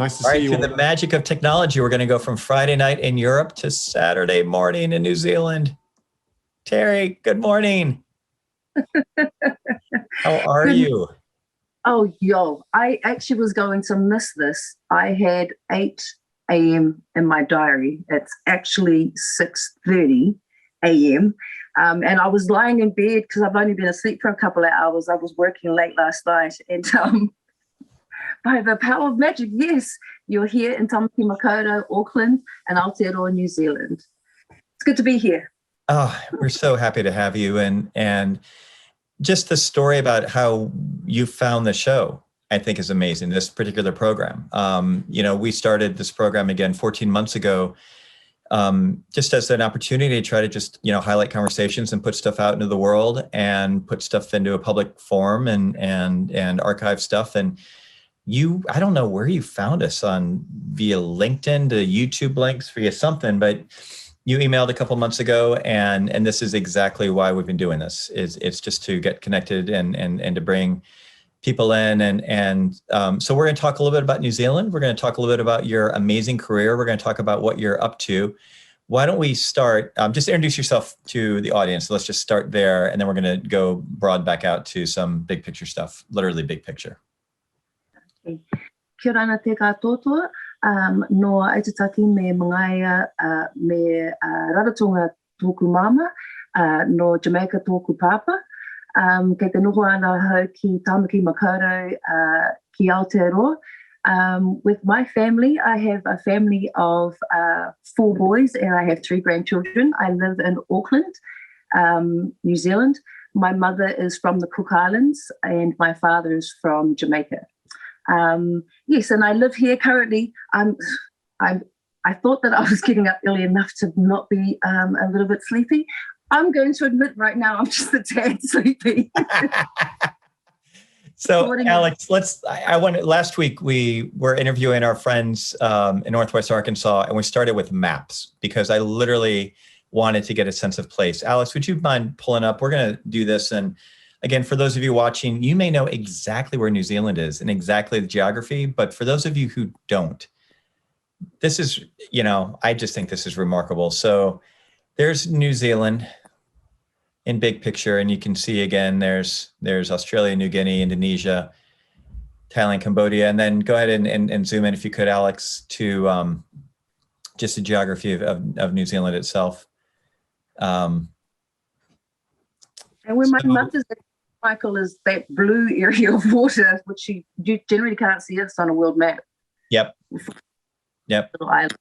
Nice to All see right, you through all. the magic of technology, we're going to go from Friday night in Europe to Saturday morning in New Zealand. Terry, good morning. How are you? Oh, yo, I actually was going to miss this. I had 8 a.m. in my diary. It's actually 6:30 a.m. And I was lying in bed because I've only been asleep for a couple of hours. I was working late last night. And by the power of magic, yes, you're here in Tamaki Makaurau, Auckland, and Aotearoa, New Zealand. It's good to be here. Oh, we're so happy to have you. And just the story about how you found the show, I think is amazing, this particular program. We started this program again 14 months ago, just as an opportunity to try to just, highlight conversations and put stuff out into the world and put stuff into a public forum and archive stuff. And I don't know where you found us via LinkedIn to YouTube links, via something, but you emailed a couple months ago, and this is exactly why we've been doing this. It's just to get connected and to bring people in. So we're going to talk a little bit about New Zealand. We're going to talk a little bit about your amazing career. We're going to talk about what you're up to. Why don't we start, just introduce yourself to the audience. Let's just start there, and then we're going to go broad back out to some big picture stuff, literally big picture. Okay. Kia ora na te katoa. No Aitutaki me Mangaia me Raratonga tōku mama, no Jamaica tōku papa. Kei te noho ana hau ki Tamaki Makaurau ki Aotearoa. With my family, I have a family of 4 boys and I have 3 grandchildren. I live in Auckland, New Zealand. My mother is from the Cook Islands and my father is from Jamaica. Yes, and I live here currently. I thought that I was getting up early enough to not be a little bit sleepy. I'm going to admit right now I'm just a tad sleepy. So Alex, last week we were interviewing our friends in Northwest Arkansas, and we started with maps because I literally wanted to get a sense of place. Alex, would you mind pulling up? We're going to do this, and again, for those of you watching, you may know exactly where New Zealand is and exactly the geography, but for those of you who don't, this is, I just think this is remarkable. So there's New Zealand in big picture, and you can see again, there's Australia, New Guinea, Indonesia, Thailand, Cambodia, and then go ahead and zoom in if you could, Alex, to just the geography of New Zealand itself. And where my mother's Michael is that blue area of water, which you generally can't see. It's on a world map. Yep. Little island.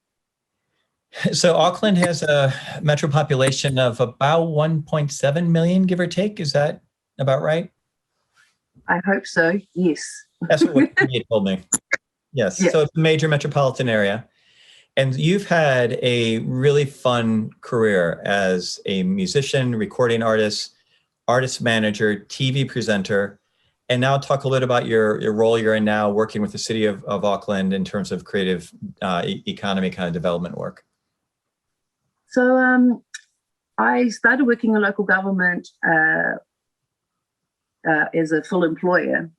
So Auckland has a metro population of about 1.7 million, give or take. Is that about right? I hope so, yes. That's what Wikipedia told me. Yes, yeah. So it's a major metropolitan area. And you've had a really fun career as a musician, recording artist manager, TV presenter, and now talk a little bit about your role you're in now working with the city of Auckland in terms of creative economy kind of development work. So I started working in local government as a full employer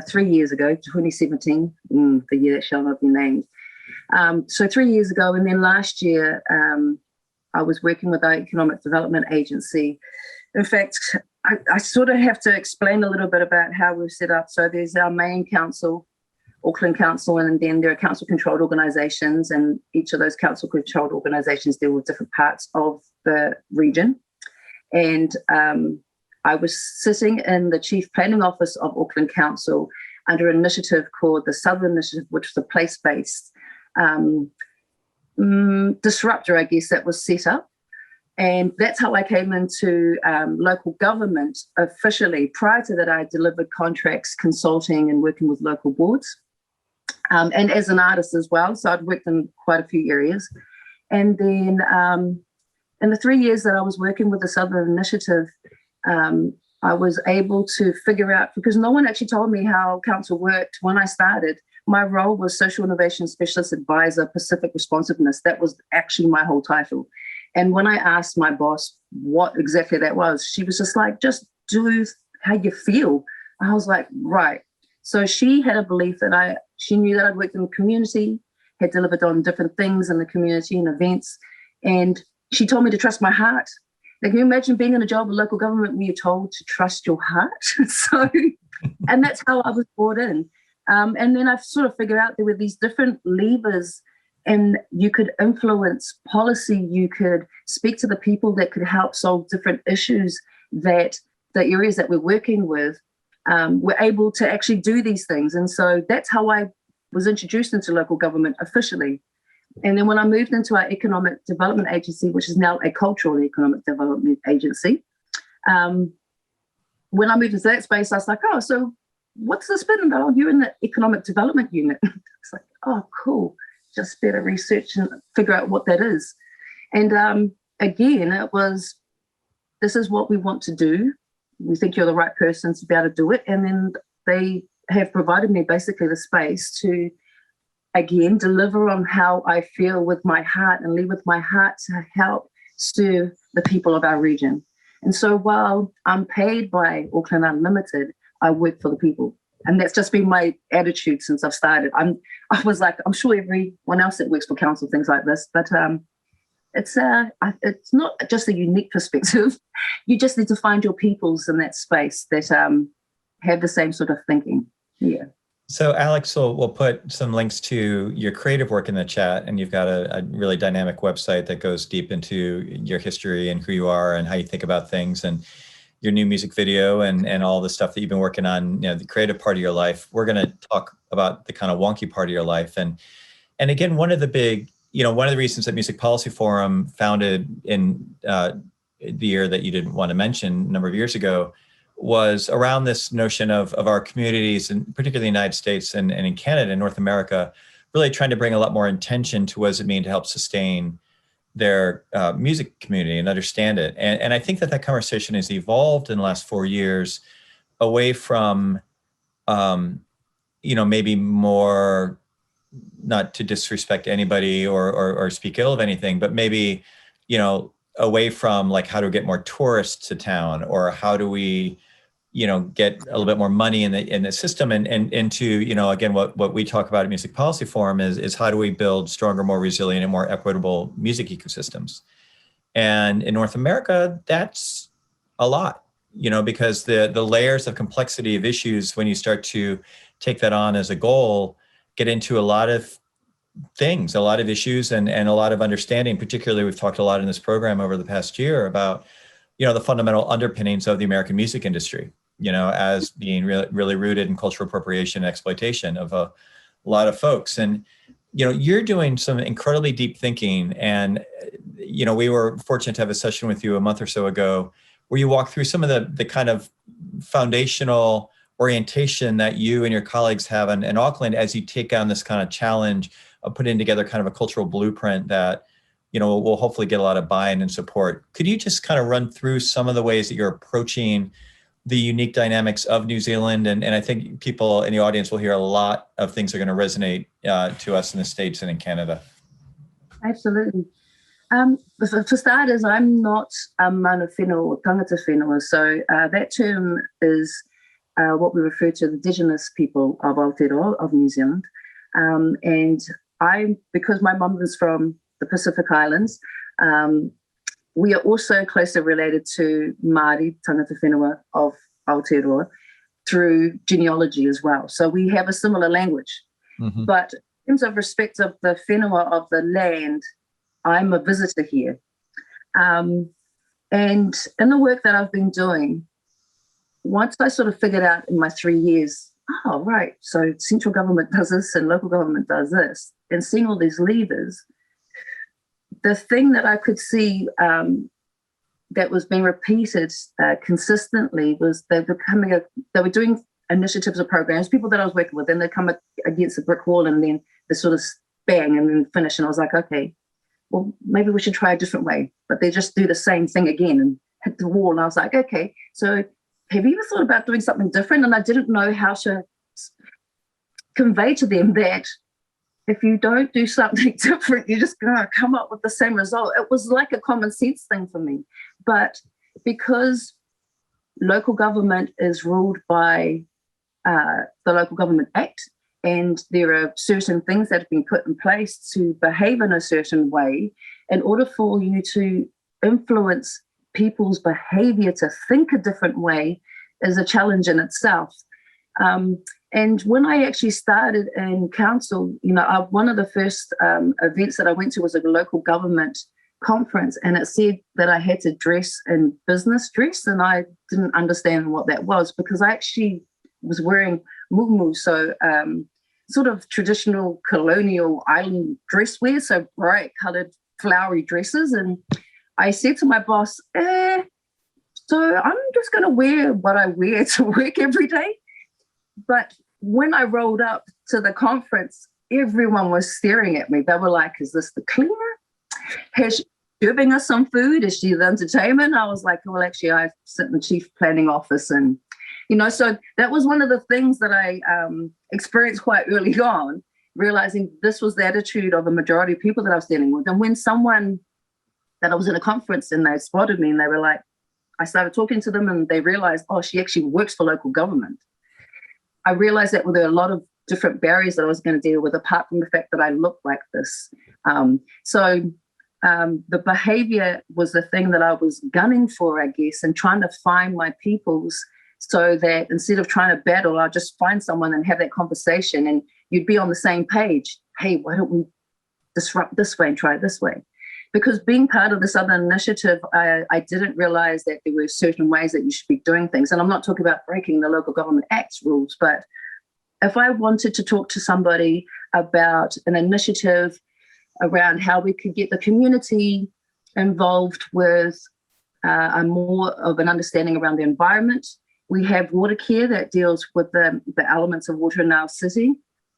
3 years ago, 2017, the year that shall not be named. So 3 years ago, and then last year, I was working with our Economic Development Agency. In fact, I sort of have to explain a little bit about how we're set up. So there's our main council, Auckland Council, and then there are council-controlled organisations, and each of those council-controlled organisations deal with different parts of the region. And I was sitting in the Chief Planning Office of Auckland Council under an initiative called the Southern Initiative, which was a place-based disruptor, I guess, that was set up. And that's how I came into local government officially. Prior to that, I delivered contracts, consulting, and working with local boards. And as an artist as well. So I'd worked in quite a few areas. And then in the 3 years that I was working with the Southern Initiative, I was able to figure out, because no one actually told me how council worked when I started. My role was Social Innovation Specialist Advisor, Pacific Responsiveness. That was actually my whole title. And when I asked my boss what exactly that was, she was just like, just do how you feel. I was like, right. So she had a belief that she knew that I'd worked in the community, had delivered on different things in the community and events. And she told me to trust my heart. Like, can you imagine being in a job in local government where you're told to trust your heart? So, and that's how I was brought in. And then I've sort of figured out there were these different levers, and you could influence policy, you could speak to the people that could help solve different issues, that the areas that we're working with were able to actually do these things. And so that's how I was introduced into local government officially. And then when I moved into our economic development agency, which is now a cultural economic development agency, when I moved into that space, I was like, oh, so what's this been about? Oh, you're in the economic development unit. It's like, oh, cool. Just better research and figure out what that is. And again, it was, this is what we want to do. We think you're the right person to be able to do it. And then they have provided me basically the space to, again, deliver on how I feel with my heart and lead with my heart to help serve the people of our region. And so while I'm paid by Auckland Unlimited, I work for the people. And that's just been my attitude since I've started. I was like, I'm sure everyone else that works for council thinks like this, but it's not just a unique perspective. You just need to find your peoples in that space that have the same sort of thinking. Yeah. So Alex will put some links to your creative work in the chat, and you've got a really dynamic website that goes deep into your history and who you are and how you think about things, and your new music video and all the stuff that you've been working on, you know, the creative part of your life. We're going to talk about the kind of wonky part of your life. And again, one of the reasons that Music Policy Forum, founded in the year that you didn't want to mention a number of years ago, was around this notion of our communities, and particularly the United States and in Canada and North America, really trying to bring a lot more intention to what does it mean to help sustain their music community and understand it. And I think that conversation has evolved in the last 4 years away from, maybe more, not to disrespect anybody or speak ill of anything, but maybe, away from like, how do we get more tourists to town, or how do we, get a little bit more money in the system, and into, again, what we talk about at Music Policy Forum is how do we build stronger, more resilient, and more equitable music ecosystems. And in North America, that's a lot, because the layers of complexity of issues, when you start to take that on as a goal, get into a lot of things, a lot of issues, and a lot of understanding. Particularly, we've talked a lot in this program over the past year about, the fundamental underpinnings of the American music industry, as being really rooted in cultural appropriation and exploitation of a lot of folks. And, you're doing some incredibly deep thinking. And, we were fortunate to have a session with you a month or so ago where you walked through some of the kind of foundational orientation that you and your colleagues have in Auckland as you take on this kind of challenge of putting together kind of a cultural blueprint that, will hopefully get a lot of buy-in and support. Could you just kind of run through some of the ways that you're approaching the unique dynamics of New Zealand? And I think people in the audience will hear a lot of things that are going to resonate to us in the States and in Canada. Absolutely. For starters, I'm not a mana whenua or tangata whenua. So that term is what we refer to the Indigenous people of Aotearoa, of New Zealand. And because my mum was from the Pacific Islands, we are also closely related to Māori tangata whenua of Aotearoa through genealogy as well. So we have a similar language. Mm-hmm. But in terms of respect of the whenua of the land, I'm a visitor here. And in the work that I've been doing, once I sort of figured out in my 3 years, oh, right, so central government does this and local government does this, and seeing all these levers, the thing that I could see that was being repeated consistently was they were doing initiatives or programs, people that I was working with, and they come against a brick wall and then they sort of bang and then finish. And I was like, okay, well, maybe we should try a different way. But they just do the same thing again and hit the wall. And I was like, okay, so have you ever thought about doing something different? And I didn't know how to convey to them that if you don't do something different, you're just going to come up with the same result. It was like a common sense thing for me. But because local government is ruled by the Local Government Act, and there are certain things that have been put in place to behave in a certain way in order for you to influence people's behavior to think a different way is a challenge in itself. And when I actually started in council, one of the first events that I went to was a local government conference, and it said that I had to dress in business dress, and I didn't understand what that was because I actually was wearing mumu, so sort of traditional colonial island dress wear, so bright coloured flowery dresses. And I said to my boss, so I'm just going to wear what I wear to work every day. But when I rolled up to the conference, everyone was staring at me. They were like, is this the cleaner? Has she serving us some food? Is she the entertainment? I was like, well, actually, I sit in the chief planning office. And, so that was one of the things that I experienced quite early on, realizing this was the attitude of the majority of people that I was dealing with. And when someone that I was in a conference and they spotted me and they were like, I started talking to them and they realized, oh, she actually works for local government. I realized that there were a lot of different barriers that I was going to deal with, apart from the fact that I looked like this. So the behavior was the thing that I was gunning for, I guess, and trying to find my peoples so that instead of trying to battle, I'll just find someone and have that conversation and you'd be on the same page. Hey, why don't we disrupt this way and try it this way? Because being part of this other initiative, I didn't realize that there were certain ways that you should be doing things. And I'm not talking about breaking the Local Government Act's rules, but if I wanted to talk to somebody about an initiative around how we could get the community involved with a more of an understanding around the environment. We have water care that deals with the elements of water in our city.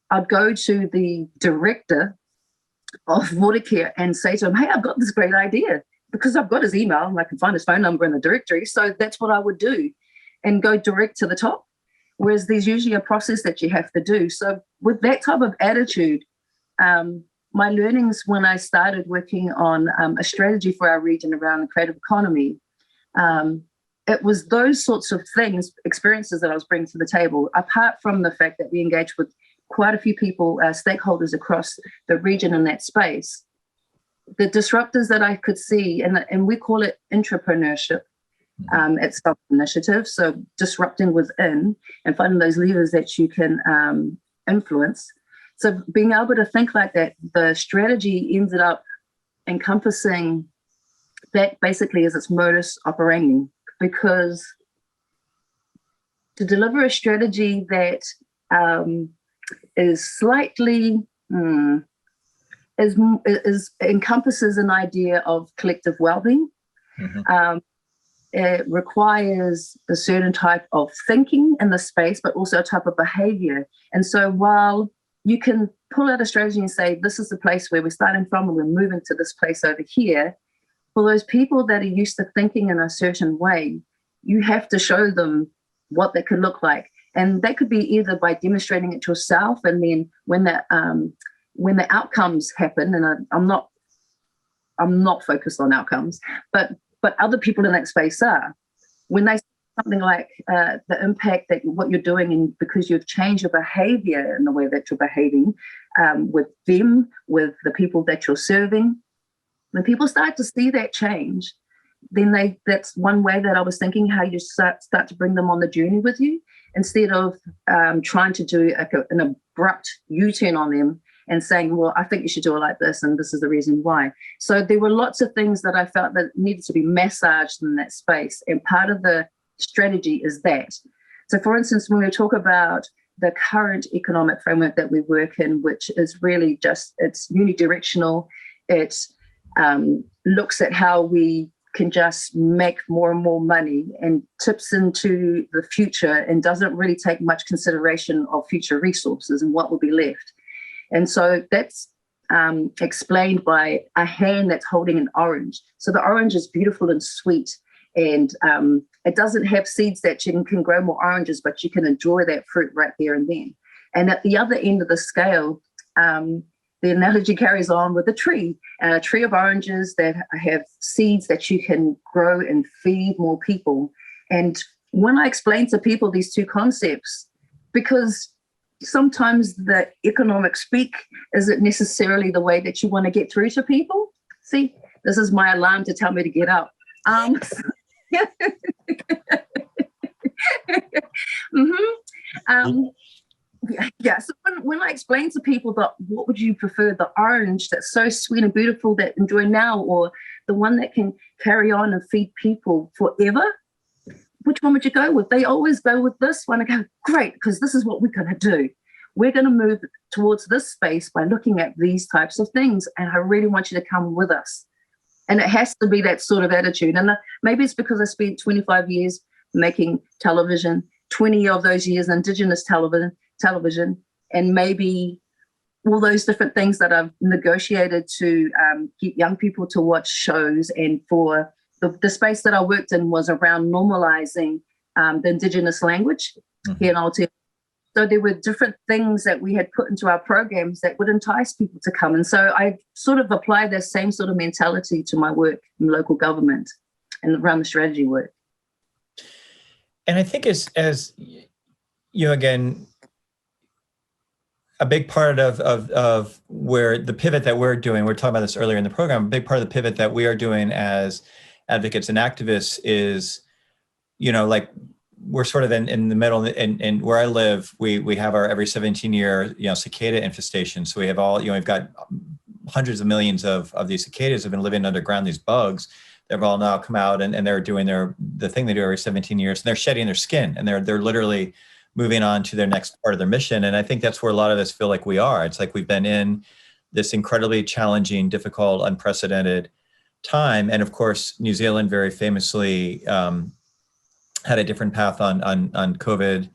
I'd go to the director of water care and say to him, hey, I've got this great idea, because I've got his email and I can find his phone number in the directory. So that's what I would do and go direct to the top. Whereas there's usually a process that you have to do. So with that type of attitude, my learnings when I started working on a strategy for our region around the creative economy, it was those sorts of things, experiences that I was bringing to the table, apart from the fact that we engaged with quite a few people, stakeholders across the region in that space. The disruptors that I could see, and we call it entrepreneurship at self-initiative, so disrupting within and finding those levers that you can influence. So being able to think like that, the strategy ended up encompassing that basically as its modus operandi, because to deliver a strategy that is slightly encompasses an idea of collective well-being. It requires a certain type of thinking in the space, but also a type of behavior. And so while you can pull out a strategy and say, this is the place where we're starting from and we're moving to this place over here, for those people that are used to thinking in a certain way, you have to show them what that could look like. And that could be either by demonstrating it yourself, and then when the outcomes happen, and I'm not focused on outcomes, but other people in that space are, when they say something like the impact that what you're doing, and because you've changed your behavior in the way that you're behaving with them, with the people that you're serving, when people start to see that change, then that's one way that I was thinking how you start to bring them on the journey with you, instead of trying to do an abrupt U-turn on them and saying, well, I think you should do it like this, and this is the reason why. So there were lots of things that I felt that needed to be massaged in that space, and part of the strategy is that. So for instance, when we talk about the current economic framework that we work in, which is really just, it's unidirectional, it looks at how we can just make more and more money and tips into the future and doesn't really take much consideration of future resources and what will be left. And so that's explained by a hand that's holding an orange. So the orange is beautiful and sweet, and it doesn't have seeds that you can grow more oranges, but you can enjoy that fruit right there and then. And at the other end of the scale, the analogy carries on with a tree of oranges that have seeds that you can grow and feed more people. And when I explain to people these two concepts, because sometimes the economic speak isn't necessarily the way that you want to get through to people. See, this is my alarm to tell me to get up. Yeah. So when I explain to people that, what would you prefer, the orange that's so sweet and beautiful that enjoy now, or the one that can carry on and feed people forever? Which one would you go with? They always go with this one. I go, great, because this is what we're going to do. We're going to move towards this space by looking at these types of things. And I really want you to come with us. And it has to be that sort of attitude. And maybe it's because I spent 25 years making television, 20 of those years Indigenous television, and maybe all those different things that I've negotiated to get young people to watch shows. And for the space that I worked in was around normalizing the Indigenous language here in Aotearoa. So there were different things that we had put into our programs that would entice people to come. And so I sort of applied that same sort of mentality to my work in local government and around the strategy work. And I think as you know, again, a big part of where the pivot that we're doing, we were talking about this earlier in the program, a big part of the pivot that we are doing as advocates and activists is, you know, like we're sort of in the middle, and where I live, we have our every 17-year, you know, cicada infestation. So we have all, you know, we've got hundreds of millions of these cicadas have been living underground, these bugs. They've all now come out and they're doing the thing they do every 17 years, and they're shedding their skin, and they're literally moving on to their next part of their mission. And I think that's where a lot of us feel like we are. It's like we've been in this incredibly challenging, difficult, unprecedented time. And of course, New Zealand very famously had a different path on COVID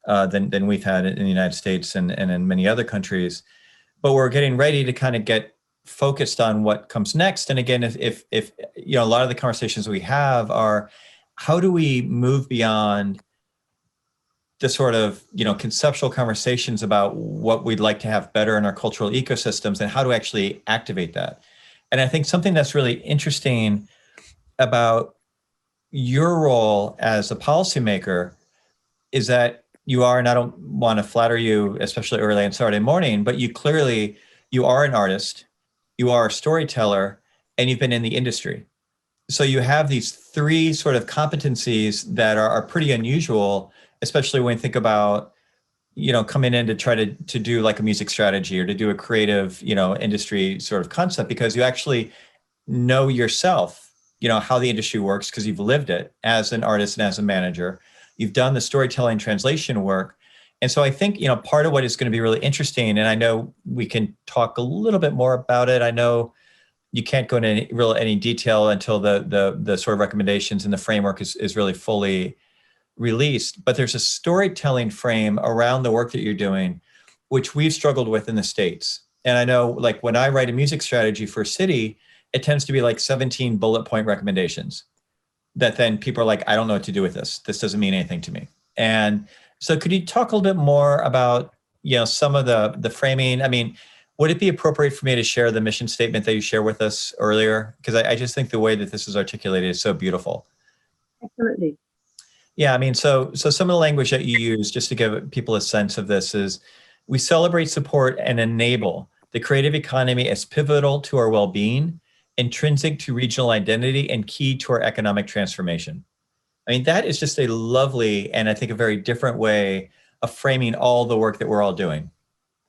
than we've had in the United States and in many other countries. But we're getting ready to kind of get focused on what comes next. And again, if you know, a lot of the conversations we have are, how do we move beyond the sort of, you know, conceptual conversations about what we'd like to have better in our cultural ecosystems, and how to actually activate that. And I think something that's really interesting about your role as a policymaker is that you are, and I don't want to flatter you, especially early on Saturday morning, but you are an artist, you are a storyteller, and you've been in the industry. So you have these three sort of competencies that are pretty unusual, especially when you think about, you know, coming in to try to do like a music strategy or to do a creative, you know, industry sort of concept, because you actually know yourself, you know, how the industry works because you've lived it as an artist and as a manager. You've done the storytelling translation work. And so I think, you know, part of what is going to be really interesting, and I know we can talk a little bit more about it. I know you can't go into any detail until the sort of recommendations and the framework is really fully released, but there's a storytelling frame around the work that you're doing, which we've struggled with in the States. And I know, like, when I write a music strategy for a city, it tends to be like 17 bullet point recommendations that then people are like, I don't know what to do with this. This doesn't mean anything to me. And so could you talk a little bit more about, you know, some of the framing? I mean, would it be appropriate for me to share the mission statement that you shared with us earlier? Because I just think the way that this is articulated is so beautiful. Absolutely. Yeah, I mean, so some of the language that you use, just to give people a sense of this, is we celebrate, support, and enable the creative economy as pivotal to our well-being, intrinsic to regional identity, and key to our economic transformation. I mean, that is just a lovely, and I think a very different way of framing all the work that we're all doing.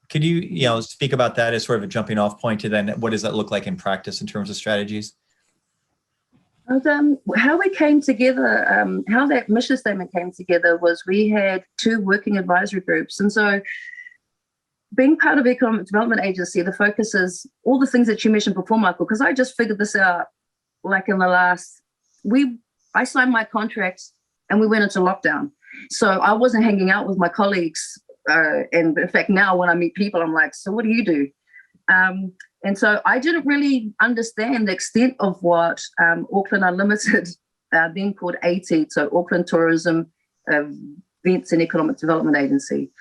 Could you, you know, speak about that as sort of a jumping off point to then what does that look like in practice in terms of strategies? How we came together, how that mission statement came together was we had two working advisory groups. And so being part of Economic Development Agency, the focus is all the things that you mentioned before, Michael, because I just figured this out like in the last, I signed my contract and we went into lockdown. So I wasn't hanging out with my colleagues. And in fact, now when I meet people, I'm like, so what do you do? And so I didn't really understand the extent of what Auckland Unlimited, then called ATED, so Auckland Tourism Events and Economic Development Agency.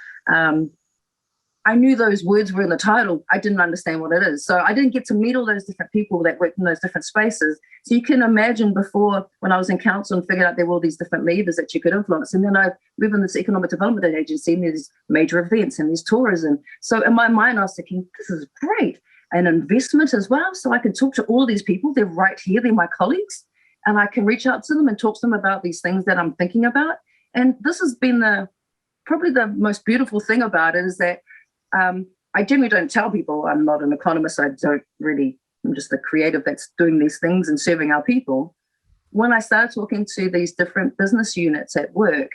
I knew those words were in the title. I didn't understand what it is. So I didn't get to meet all those different people that worked in those different spaces. So you can imagine before, when I was in council and figured out there were all these different levers that you could influence. And then I moved in this economic development agency and there's major events and there's tourism. So in my mind, I was thinking, this is great. And investment as well. So I can talk to all these people. They're right here. They're my colleagues. And I can reach out to them and talk to them about these things that I'm thinking about. And this has been probably the most beautiful thing about it is that I generally don't tell people I'm not an economist. I'm just the creative that's doing these things and serving our people. When I started talking to these different business units at work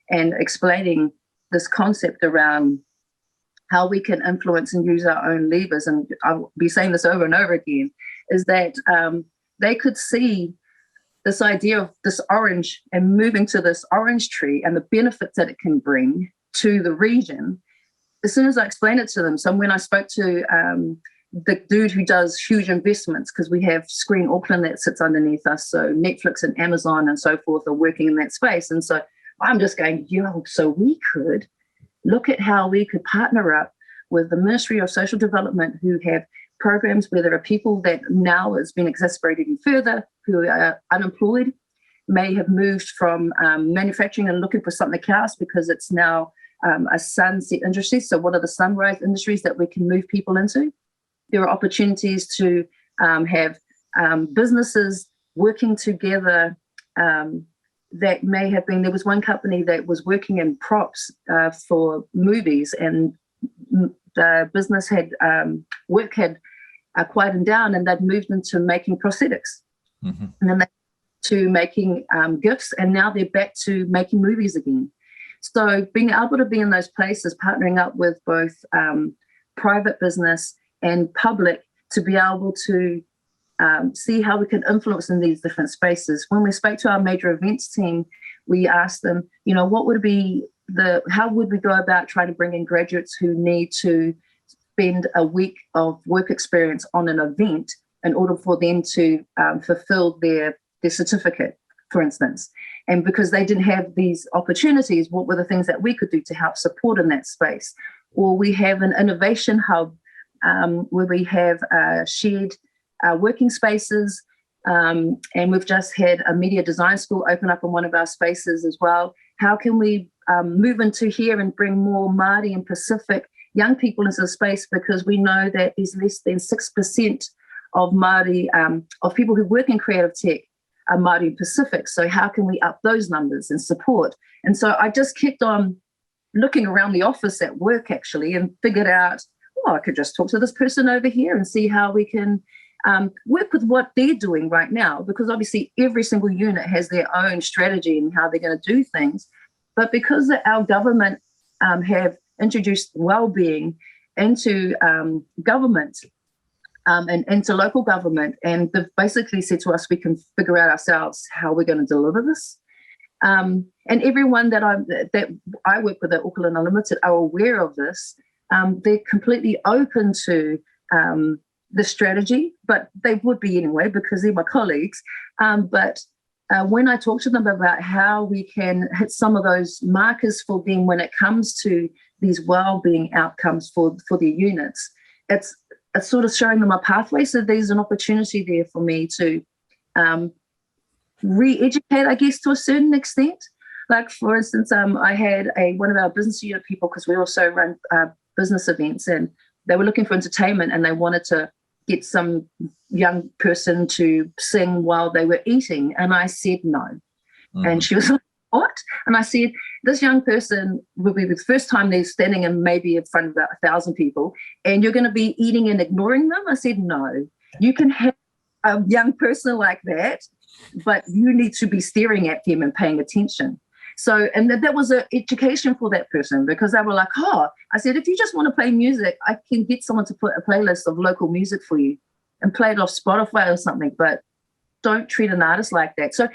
and explaining this concept around how we can influence and use our own levers, and I'll be saying this over and over again, is that they could see this idea of this orange and moving to this orange tree and the benefits that it can bring to the region. As soon as I explained it to them, so when I spoke to the dude who does huge investments, because we have Screen Auckland that sits underneath us, so Netflix and Amazon and so forth are working in that space. And so I'm just going, so we could look at how we could partner up with the Ministry of Social Development, who have programs where there are people that now has been exacerbated even further, who are unemployed, may have moved from manufacturing and looking for something else because it's now a sunset industry. So what are the sunrise industries that we can move people into? There are opportunities to have businesses working together that may have been, there was one company that was working in props for movies, and the business had, work had quieted down, and they'd moved into making prosthetics. Mm-hmm. And then to making gifts, and now they're back to making movies again. So being able to be in those places, partnering up with both private business and public to be able to see how we can influence in these different spaces. When we spoke to our major events team, we asked them, what would be how would we go about trying to bring in graduates who need to spend a week of work experience on an event in order for them to fulfill their certificate, for instance. And because they didn't have these opportunities, what were the things that we could do to help support in that space? Or we have an innovation hub where we have shared working spaces, and we've just had a media design school open up in one of our spaces as well. How can we move into here and bring more Māori and Pacific young people into the space, because we know that there's less than 6% of Māori, of people who work in creative tech are Māori and Pacific. So how can we up those numbers and support? And so I just kept on looking around the office at work actually and figured out, I could just talk to this person over here and see how we can work with what they're doing right now, because obviously every single unit has their own strategy and how they're going to do things. But because our government have introduced well-being into government and into local government, and they've basically said to us, we can figure out ourselves how we're going to deliver this. And everyone that I work with at Auckland Unlimited are aware of this. They're completely open to the strategy, but they would be anyway because they're my colleagues. But when I talk to them about how we can hit some of those markers for them when it comes to these well-being outcomes for their units, it's sort of showing them a pathway. So there's an opportunity there for me to re-educate, I guess, to a certain extent. Like, for instance, I had one of our business unit people, because we also run business events, and they were looking for entertainment and they wanted to get some young person to sing while they were eating. And I said no. Mm. And she was like, what? And I said, this young person will be the first time they're standing in maybe in front of about 1,000 people, and you're going to be eating and ignoring them? I said, no, you can have a young person like that, but you need to be staring at them and paying attention. So, and that was an education for that person, because they were like, I said, if you just want to play music, I can get someone to put a playlist of local music for you and play it off Spotify or something, but don't treat an artist like that. So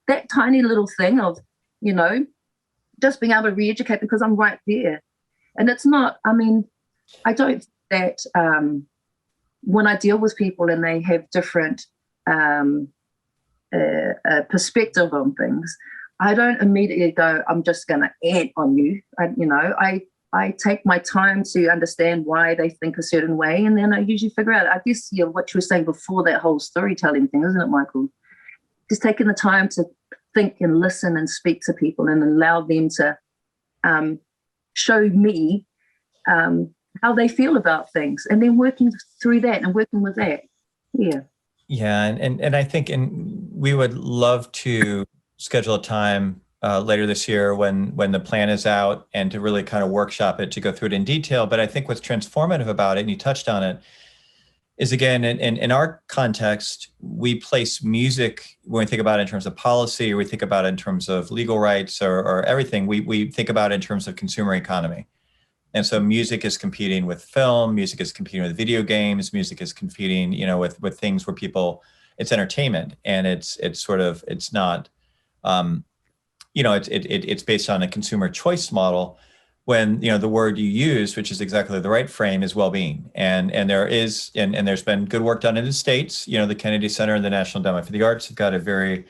that tiny little thing of, just being able to re-educate, because I'm right there. And it's not, I don't think that when I deal with people and they have different perspective on things, I don't immediately go, I'm just going to ant on you. I I take my time to understand why they think a certain way, and then I usually figure out, I guess, what you were saying before, that whole storytelling thing, isn't it, Michael? Just taking the time to think and listen and speak to people and allow them to show me how they feel about things, and then working through that and working with that. Yeah, and I think, and we would love to schedule a time later this year when the plan is out, and to really kind of workshop it, to go through it in detail. But I think what's transformative about it, and you touched on it, is, again, in our context, we place music, when we think about it in terms of policy, or we think about it in terms of legal rights, or everything, we think about it in terms of consumer economy. And so music is competing with film, music is competing with video games, music is competing, with things where people, it's entertainment, and it's not, it's based on a consumer choice model, when, the word you use, which is exactly the right frame, is well-being. And there's been good work done in the States. The Kennedy Center and the National Endowment for the Arts have got a very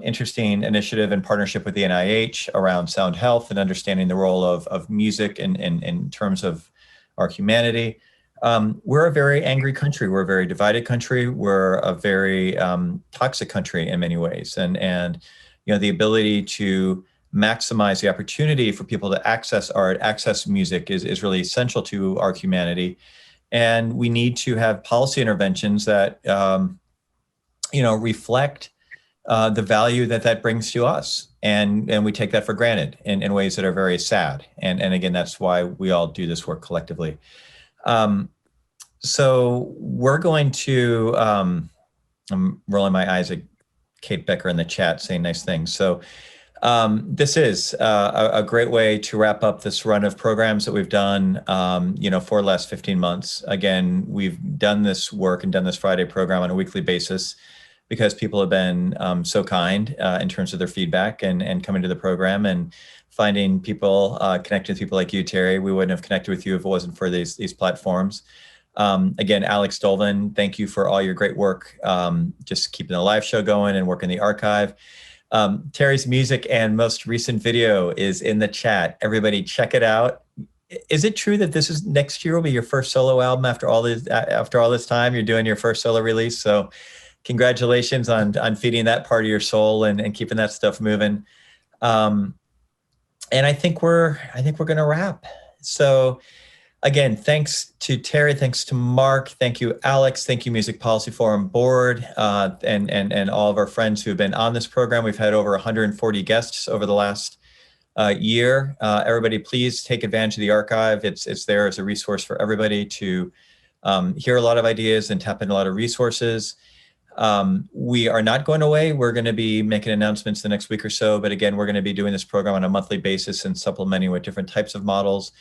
interesting initiative in partnership with the NIH around sound health and understanding the role of music in terms of our humanity. We're a very angry country. We're a very divided country. We're a very toxic country in many ways. And the ability to maximize the opportunity for people to access art, access music is really essential to our humanity. And we need to have policy interventions that, reflect the value that brings to us. And we take that for granted in ways that are very sad. And again, that's why we all do this work collectively. So we're going to, I'm rolling my eyes at Kate Becker in the chat saying nice things. So this is a great way to wrap up this run of programs that we've done, for the last 15 months. Again, we've done this work and done this Friday program on a weekly basis because people have been so kind in terms of their feedback and coming to the program and finding people, connecting with people like you, Terry. We wouldn't have connected with you if it wasn't for these platforms. Again, Alex Dolvin, thank you for all your great work, just keeping the live show going and working the archive. Terry's music and most recent video is in the chat. Everybody check it out. Is it true that this is next year will be your first solo album after all this time? You're doing your first solo release. So congratulations on feeding that part of your soul and keeping that stuff moving. And I think we're going to wrap. So again, thanks to Terry, thanks to Mark, thank you, Alex, thank you, Music Policy Forum board, and all of our friends who have been on this program. We've had over 140 guests over the last year. Everybody, please take advantage of the archive. It's there as a resource for everybody to hear a lot of ideas and tap into a lot of resources. We are not going away. We're going to be making announcements the next week or so. But again, we're going to be doing this program on a monthly basis and supplementing with different types of models.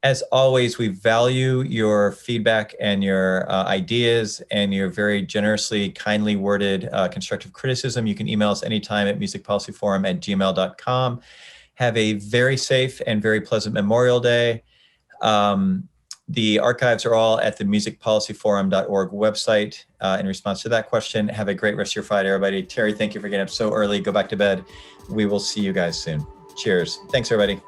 As always, we value your feedback and your ideas and your very generously, kindly worded constructive criticism. You can email us anytime at musicpolicyforum@gmail.com. Have a very safe and very pleasant Memorial Day. The archives are all at the musicpolicyforum.org website. In response to that question, have a great rest of your Friday, everybody. Terry, thank you for getting up so early. Go back to bed. We will see you guys soon. Cheers. Thanks, everybody.